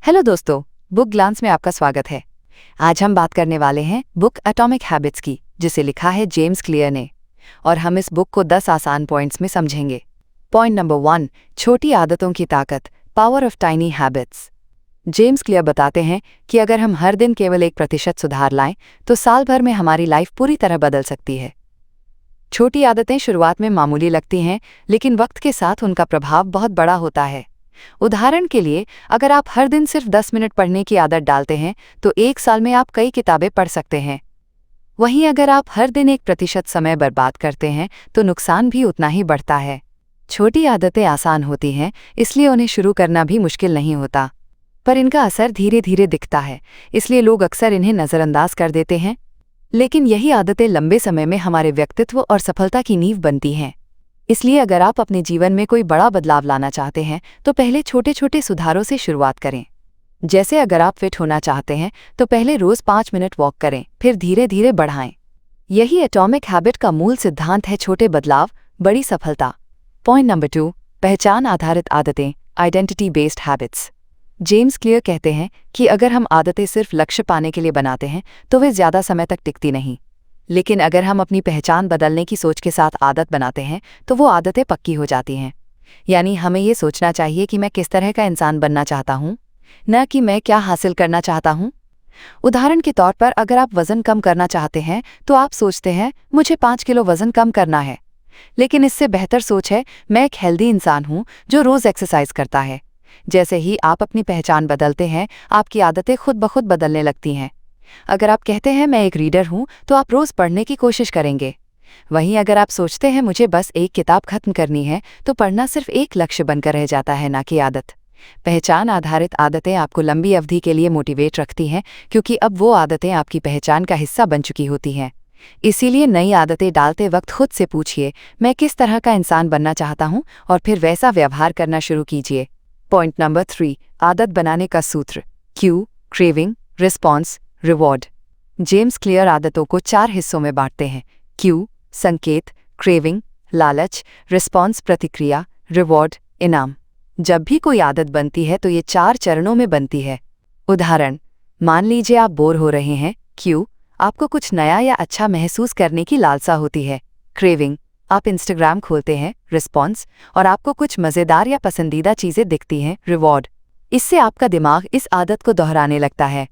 Hello दोस्तों, book glance में आपका स्वागत है। आज हम बात करने वाले हैं बुक एटॉमिक हैबिट्स की, जिसे लिखा है जेम्स क्लियर ने, और हम इस बुक को 10 आसान पॉइंट्स में समझेंगे। पॉइंट नंबर 1, छोटी आदतों की ताकत, power of tiny habits. James clear बताते हैं कि अगर हम हर दिन केवल 1% सुधार लाएं तो साल भर में हमारी लाइफ पूरी तरह बदल सकती है। छोटी आदतें शुरुआत में मामूली लगती हैं, लेकिन वक्त के साथ उनका प्रभाव बहुत बड़ा होता है। उदाहरण के लिए, अगर आप हर दिन सिर्फ 10 मिनट पढ़ने की आदत डालते हैं तो 1 साल में आप कई किताबें पढ़ सकते हैं। वहीं अगर आप हर दिन 1% समय बर्बाद करते हैं तो नुकसान भी उतना ही बढ़ता है। छोटी आदतें आसान होती हैं, इसलिए उन्हें शुरू करना भी मुश्किल नहीं होता, पर इनका असर धीरे धीरे दिखता है, इसलिए लोग अक्सर इन्हें नज़रअंदाज कर देते हैं। लेकिन यही आदतें लंबे समय में हमारे व्यक्तित्व और सफलता की नींव बनती हैं। इसलिए अगर आप अपने जीवन में कोई बड़ा बदलाव लाना चाहते हैं तो पहले छोटे छोटे सुधारों से शुरुआत करें। जैसे अगर आप फिट होना चाहते हैं तो पहले रोज 5 मिनट वॉक करें, फिर धीरे धीरे बढ़ाएं। यही एटॉमिक हैबिट का मूल सिद्धांत है, छोटे बदलाव, बड़ी सफलता। पॉइंट नंबर 2, पहचान आधारित आदतें, identity based habits. James clear कहते हैं कि अगर हम आदतें सिर्फ लक्ष्य पाने के लिए बनाते हैं तो वे ज़्यादा समय तक टिकती नहीं, लेकिन अगर हम अपनी पहचान बदलने की सोच के साथ आदत बनाते हैं तो वो आदतें पक्की हो जाती हैं। यानी हमें ये सोचना चाहिए कि मैं किस तरह का इंसान बनना चाहता हूँ, न कि मैं क्या हासिल करना चाहता हूँ। उदाहरण के तौर पर, अगर आप वज़न कम करना चाहते हैं तो आप सोचते हैं मुझे 5 किलो वज़न कम करना है, लेकिन इससे बेहतर सोच है मैं एक हेल्दी इंसान हूँ जो रोज़ एक्सरसाइज करता है। जैसे ही आप अपनी पहचान बदलते हैं, आपकी आदतें खुद ब खुद बदलने लगती हैं। अगर आप कहते हैं मैं एक रीडर हूं तो आप रोज पढ़ने की कोशिश करेंगे। वहीं अगर आप सोचते हैं मुझे बस एक किताब खत्म करनी है तो पढ़ना सिर्फ एक लक्ष्य बनकर रह जाता है, ना कि आदत। पहचान आधारित आदतें आपको लंबी अवधि के लिए मोटिवेट रखती हैं, क्योंकि अब वो आदतें आपकी पहचान का हिस्सा बन चुकी होती हैं। इसीलिए नई आदतें डालते वक्त खुद से पूछिए मैं किस तरह का इंसान बनना चाहता हूं, और फिर वैसा व्यवहार करना शुरू कीजिए। पॉइंट नंबर 3, आदत बनाने का सूत्र, Q, craving, response, reward. James clear आदतों को 4 हिस्सों में बांटते हैं: क्यू, संकेत, क्रेविंग, लालच, रिस्पॉन्स, प्रतिक्रिया, रिवॉर्ड, इनाम। जब भी कोई आदत बनती है तो ये 4 चरणों में बनती है। उदाहरण, मान लीजिए आप बोर हो रहे हैं। क्यू, आपको कुछ नया या अच्छा महसूस करने की लालसा होती है। क्रेविंग, आप इंस्टाग्राम खोलते हैं। रिस्पॉन्स, और आपको कुछ मज़ेदार या पसंदीदा चीज़ें दिखती हैं। रिवॉर्ड, इससे आपका दिमाग इस आदत को दोहराने लगता है।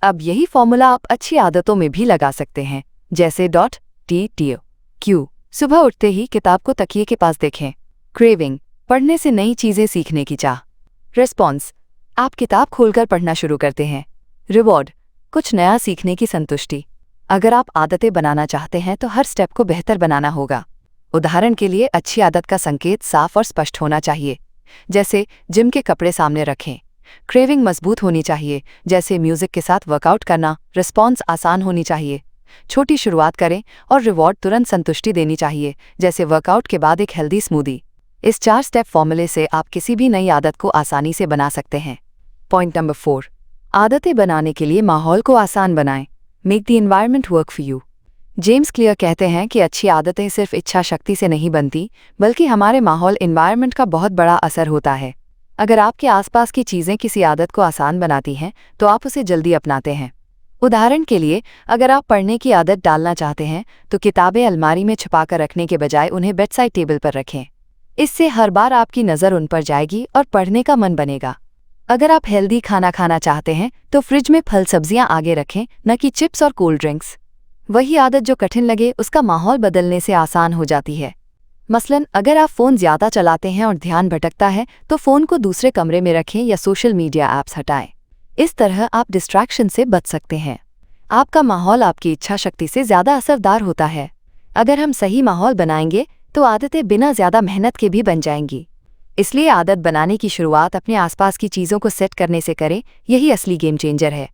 अब यही फॉर्मूला आप अच्छी आदतों में भी लगा सकते हैं, जैसे .tt। क्यू, सुबह उठते ही किताब को तकिए के पास देखें। क्रेविंग, पढ़ने से नई चीज़ें सीखने की चाह। रिस्पॉन्स, आप किताब खोलकर पढ़ना शुरू करते हैं। रिवॉर्ड, कुछ नया सीखने की संतुष्टि। अगर आप आदतें बनाना चाहते हैं तो हर स्टेप को बेहतर बनाना होगा। उदाहरण के लिए, अच्छी आदत का संकेत साफ और स्पष्ट होना चाहिए, जैसे जिम के कपड़े सामने रखें। क्रेविंग मजबूत होनी चाहिए, जैसे म्यूजिक के साथ वर्कआउट करना। रिस्पॉन्स आसान होनी चाहिए, छोटी शुरुआत करें। और रिवॉर्ड तुरंत संतुष्टि देनी चाहिए, जैसे वर्कआउट के बाद एक हेल्दी स्मूदी। इस 4 स्टेप फॉर्मूले से आप किसी भी नई आदत को आसानी से बना सकते हैं। पॉइंट नंबर 4, आदतें बनाने के लिए माहौल को आसान बनाएं। Make the environment work for you. James clear कहते हैं कि अच्छी आदतें सिर्फ इच्छा शक्ति से नहीं बनती, बल्कि हमारे माहौल, एनवायरनमेंट का बहुत बड़ा असर होता है। अगर आपके आसपास की चीज़ें किसी आदत को आसान बनाती हैं तो आप उसे जल्दी अपनाते हैं। उदाहरण के लिए, अगर आप पढ़ने की आदत डालना चाहते हैं तो किताबें अलमारी में छुपाकर रखने के बजाय उन्हें बेड साइड टेबल पर रखें। इससे हर बार आपकी नज़र उन पर जाएगी और पढ़ने का मन बनेगा। अगर आप हेल्दी खाना खाना चाहते हैं तो फ्रिज में फल सब्जियां आगे रखें, न कि चिप्स और कोल्ड ड्रिंक्स। वही आदत जो कठिन लगे, उसका माहौल बदलने से आसान हो जाती है। मसलन, अगर आप फ़ोन ज़्यादा चलाते हैं और ध्यान भटकता है तो फ़ोन को दूसरे कमरे में रखें या सोशल मीडिया ऐप्स हटाएं। इस तरह आप डिस्ट्रैक्शन से बच सकते हैं। आपका माहौल आपकी इच्छा शक्ति से ज़्यादा असरदार होता है। अगर हम सही माहौल बनाएंगे तो आदतें बिना ज़्यादा मेहनत के भी बन जाएंगी। इसलिए आदत बनाने की शुरुआत अपने आसपास की चीज़ों को सेट करने से करें, यही असली गेम चेंजर है।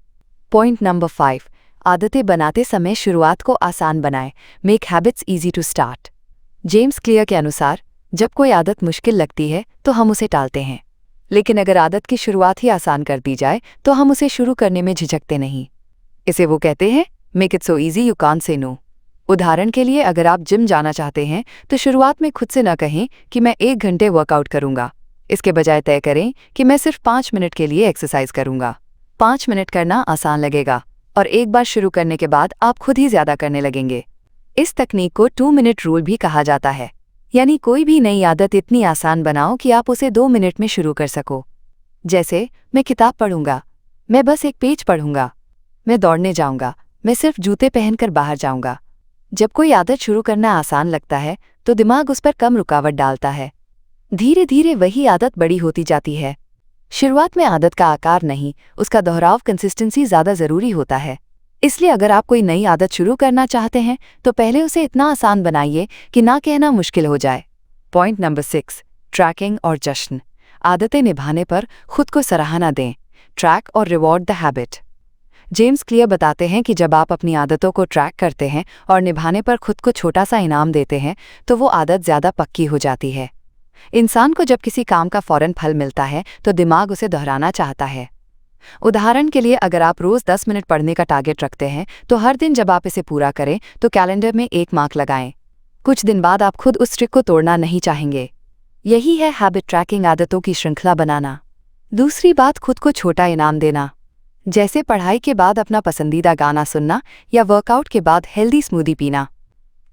पॉइंट नंबर 5, आदतें बनाते समय शुरुआत को आसान बनाएं। Make habits easy to start. James Clear के अनुसार, जब कोई आदत मुश्किल लगती है तो हम उसे टालते हैं, लेकिन अगर आदत की शुरुआत ही आसान कर दी जाए तो हम उसे शुरू करने में झिझकते नहीं। इसे वो कहते हैं, make it so easy you can't say no. उदाहरण के लिए, अगर आप जिम जाना चाहते हैं तो शुरुआत में खुद से न कहें कि मैं 1 घंटे वर्कआउट करूंगा। इसके बजाय तय करें कि मैं सिर्फ 5 मिनट के लिए एक्सरसाइज करूंगा। 5 मिनट करना आसान लगेगा और एक बार शुरू करने के बाद आप खुद ही ज्यादा करने लगेंगे। इस तकनीक को 2 मिनट रूल भी कहा जाता है, यानी कोई भी नई आदत इतनी आसान बनाओ कि आप उसे 2 मिनट में शुरू कर सको। जैसे, मैं किताब पढ़ूंगा, मैं बस एक पेज पढ़ूंगा, मैं दौड़ने जाऊंगा, मैं सिर्फ जूते पहनकर बाहर जाऊंगा। जब कोई आदत शुरू करना आसान लगता है तो दिमाग उस पर कम रुकावट डालता है। धीरे धीरे वही आदत बड़ी होती जाती है। शुरुआत में आदत का आकार नहीं, उसका दोहराव, कंसिस्टेंसी ज़्यादा ज़रूरी होता है। इसलिए अगर आप कोई नई आदत शुरू करना चाहते हैं तो पहले उसे इतना आसान बनाइए कि ना कहना मुश्किल हो जाए। पॉइंट नंबर 6, ट्रैकिंग और जश्न। आदतें निभाने पर खुद को सराहना दें। ट्रैक और reward the habit. James clear बताते हैं कि जब आप अपनी आदतों को ट्रैक करते हैं और निभाने पर खुद को छोटा सा इनाम देते हैं तो वो आदत ज़्यादा पक्की हो जाती है। इंसान को जब किसी काम का फौरन फल मिलता है तो दिमाग उसे दोहराना चाहता है। उदाहरण के लिए, अगर आप रोज़ 10 मिनट पढ़ने का टारगेट रखते हैं तो हर दिन जब आप इसे पूरा करें तो कैलेंडर में 1 मार्क लगाएं। कुछ दिन बाद आप खुद उस ट्रिक को तोड़ना नहीं चाहेंगे। यही है हैबिट ट्रैकिंग, आदतों की श्रृंखला बनाना। दूसरी बात, खुद को छोटा इनाम देना। जैसे पढ़ाई के बाद अपना पसंदीदा गाना सुनना या वर्कआउट के बाद हेल्दी स्मूदी पीना।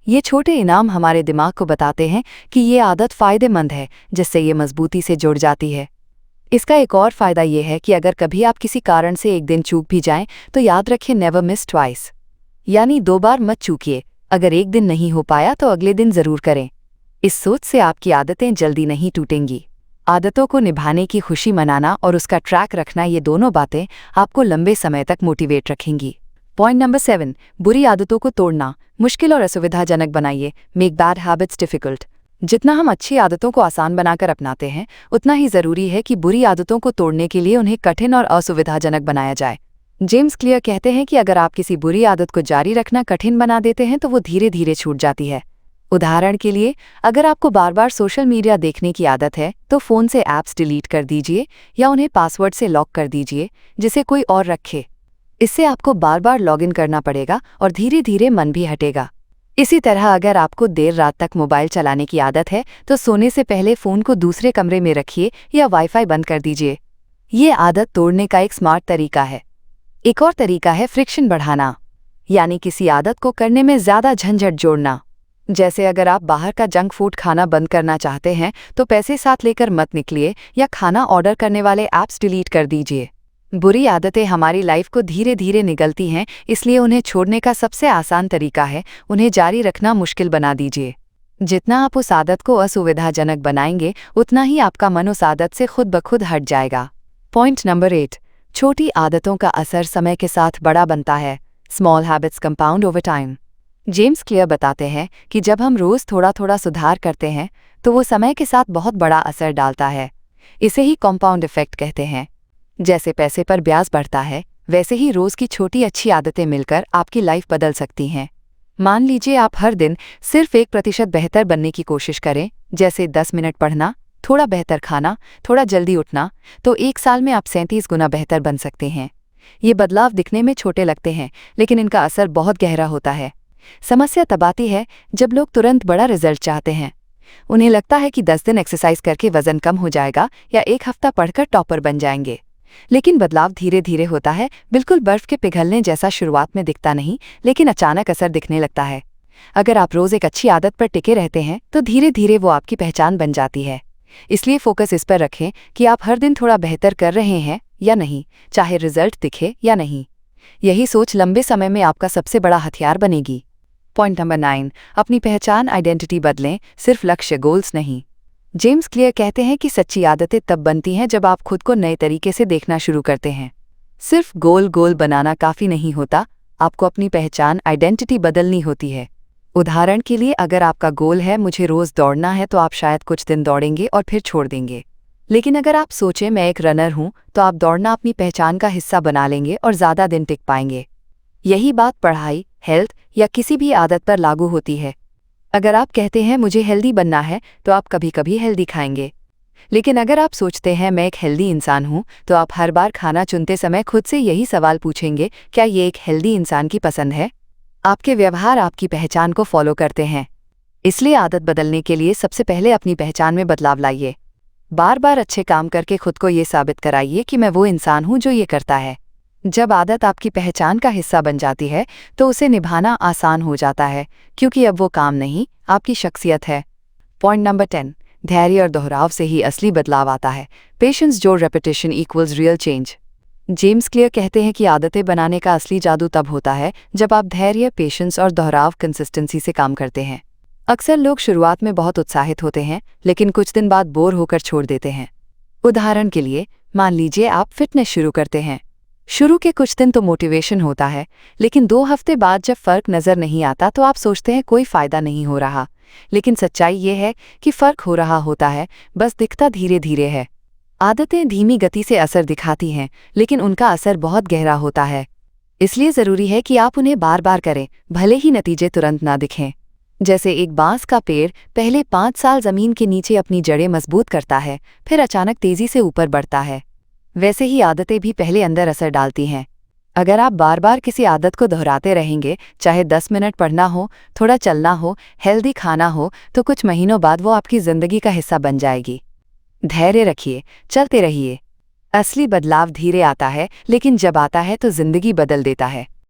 ये छोटे इनाम हमारे दिमाग को बताते हैं कि ये आदत फ़ायदेमंद है, जिससे ये मजबूती से जुड़ जाती है। इसका एक और फ़ायदा ये है कि अगर कभी आप किसी कारण से एक दिन चूक भी जाएं तो याद रखें, नेवर मिस ट्वाइस, यानी 2 बार मत चूकिए। अगर एक दिन नहीं हो पाया तो अगले दिन ज़रूर करें। इस सोच से आपकी आदतें जल्दी नहीं टूटेंगी। आदतों को निभाने की खुशी मनाना और उसका ट्रैक रखना, ये दोनों बातें आपको लंबे समय तक मोटिवेट रखेंगी। पॉइंट नंबर 7, बुरी आदतों को तोड़ना। मुश्किल और असुविधाजनक बनाइए। Make bad habits difficult. जितना हम अच्छी आदतों को आसान बनाकर अपनाते हैं, उतना ही ज़रूरी है कि बुरी आदतों को तोड़ने के लिए उन्हें कठिन और असुविधाजनक बनाया जाए। जेम्स क्लियर कहते हैं कि अगर आप किसी बुरी आदत को जारी रखना कठिन बना देते हैं तो वो धीरे धीरे छूट जाती है। उदाहरण के लिए, अगर आपको बार बार सोशल मीडिया देखने की आदत है तो फ़ोन से ऐप्स डिलीट कर दीजिए या उन्हें पासवर्ड से लॉक कर दीजिए जिसे कोई और रखे। इससे आपको बार बार लॉगिन करना पड़ेगा और धीरे धीरे मन भी हटेगा। इसी तरह अगर आपको देर रात तक मोबाइल चलाने की आदत है तो सोने से पहले फ़ोन को दूसरे कमरे में रखिए या वाईफाई बंद कर दीजिए। ये आदत तोड़ने का एक स्मार्ट तरीका है। एक और तरीका है फ्रिक्शन बढ़ाना, यानी किसी आदत को करने में ज़्यादा झंझट जोड़ना। जैसे अगर आप बाहर का जंक फूड खाना बंद करना चाहते हैं तो पैसे साथ लेकर मत निकलिए या खाना ऑर्डर करने वाले ऐप्स डिलीट कर दीजिए। बुरी आदतें हमारी लाइफ को धीरे धीरे निगलती हैं, इसलिए उन्हें छोड़ने का सबसे आसान तरीका है उन्हें जारी रखना मुश्किल बना दीजिए। जितना आप उस आदत को असुविधाजनक बनाएंगे उतना ही आपका मन उस आदत से खुद ब खुद हट जाएगा। पॉइंट नंबर 8, छोटी आदतों का असर समय के साथ बड़ा बनता है। Small habits compound over time. James clear बताते हैं कि जब हम रोज़ थोड़ा थोड़ा सुधार करते हैं तो वो समय के साथ बहुत बड़ा असर डालता है। इसे ही कॉम्पाउंड इफेक्ट कहते हैं। जैसे पैसे पर ब्याज बढ़ता है, वैसे ही रोज़ की छोटी अच्छी आदतें मिलकर आपकी लाइफ बदल सकती हैं। मान लीजिए आप हर दिन सिर्फ 1% बेहतर बनने की कोशिश करें, जैसे 10 मिनट पढ़ना, थोड़ा बेहतर खाना, थोड़ा जल्दी उठना, तो 1 साल में आप 37 गुना बेहतर बन सकते हैं। ये बदलाव दिखने में छोटे लगते हैं, लेकिन इनका असर बहुत गहरा होता है। समस्या तब आती है जब लोग तुरंत बड़ा रिजल्ट चाहते हैं। उन्हें लगता है कि 10 दिन एक्सरसाइज करके वजन कम हो जाएगा या 1 हफ्ता पढ़कर टॉपर बन जाएंगे। लेकिन बदलाव धीरे धीरे होता है, बिल्कुल बर्फ के पिघलने जैसा। शुरुआत में दिखता नहीं, लेकिन अचानक असर दिखने लगता है। अगर आप रोज़ एक अच्छी आदत पर टिके रहते हैं तो धीरे धीरे वो आपकी पहचान बन जाती है। इसलिए फोकस इस पर रखें कि आप हर दिन थोड़ा बेहतर कर रहे हैं या नहीं, चाहे रिजल्ट दिखे या नहीं। यही सोच लंबे समय में आपका सबसे बड़ा हथियार बनेगी। पॉइंट नंबर 9, अपनी पहचान, आइडेंटिटी बदलें, सिर्फ लक्ष्य, गोल्स नहीं। जेम्स क्लियर कहते हैं कि सच्ची आदतें तब बनती हैं जब आप खुद को नए तरीके से देखना शुरू करते हैं। सिर्फ गोल बनाना काफ़ी नहीं होता, आपको अपनी पहचान, आइडेंटिटी बदलनी होती है। उदाहरण के लिए, अगर आपका गोल है मुझे रोज़ दौड़ना है, तो आप शायद कुछ दिन दौड़ेंगे और फिर छोड़ देंगे। लेकिन अगर आप सोचें मैं एक रनर हूँ, तो आप दौड़ना अपनी पहचान का हिस्सा बना लेंगे और ज़्यादा दिन टिक पाएंगे। यही बात पढ़ाई, हेल्थ या किसी भी आदत पर लागू होती है। अगर आप कहते हैं मुझे हेल्दी बनना है, तो आप कभी कभी हेल्दी खाएंगे। लेकिन अगर आप सोचते हैं मैं एक हेल्दी इंसान हूँ, तो आप हर बार खाना चुनते समय खुद से यही सवाल पूछेंगे, क्या ये एक हेल्दी इंसान की पसंद है? आपके व्यवहार आपकी पहचान को फॉलो करते हैं। इसलिए आदत बदलने के लिए सबसे पहले अपनी पहचान में बदलाव लाइए। बार बार अच्छे काम करके खुद को ये साबित कराइए कि मैं वो इंसान हूँ जो ये करता है। जब आदत आपकी पहचान का हिस्सा बन जाती है तो उसे निभाना आसान हो जाता है, क्योंकि अब वो काम नहीं, आपकी शख्सियत है। पॉइंट नंबर 10, धैर्य और दोहराव से ही असली बदलाव आता है। पेशेंस जो repetition equals real change. James clear कहते हैं कि आदतें बनाने का असली जादू तब होता है जब आप धैर्य, पेशेंस और दोहराव कंसिस्टेंसी से काम करते हैं। अक्सर लोग शुरुआत में बहुत उत्साहित होते हैं, लेकिन कुछ दिन बाद बोर होकर छोड़ देते हैं। उदाहरण के लिए, मान लीजिए आप फिटनेस शुरू करते हैं। शुरू के कुछ दिन तो मोटिवेशन होता है, लेकिन 2 हफ्ते बाद जब फर्क नजर नहीं आता तो आप सोचते हैं कोई फायदा नहीं हो रहा। लेकिन सच्चाई ये है कि फर्क हो रहा होता है, बस दिखता धीरे धीरे है। आदतें धीमी गति से असर दिखाती हैं, लेकिन उनका असर बहुत गहरा होता है। इसलिए ज़रूरी है कि आप उन्हें बार बार करें, भले ही नतीजे तुरंत ना दिखें। जैसे एक बांस का पेड़ पहले 5 साल जमीन के नीचे अपनी जड़ें मजबूत करता है, फिर अचानक तेजी से ऊपर बढ़ता है। वैसे ही आदतें भी पहले अंदर असर डालती हैं। अगर आप बार बार किसी आदत को दोहराते रहेंगे, चाहे 10 मिनट पढ़ना हो, थोड़ा चलना हो, हेल्दी खाना हो, तो कुछ महीनों बाद वो आपकी ज़िंदगी का हिस्सा बन जाएगी। धैर्य रखिए, चलते रहिए। असली बदलाव धीरे आता है, लेकिन जब आता है तो ज़िंदगी बदल देता है।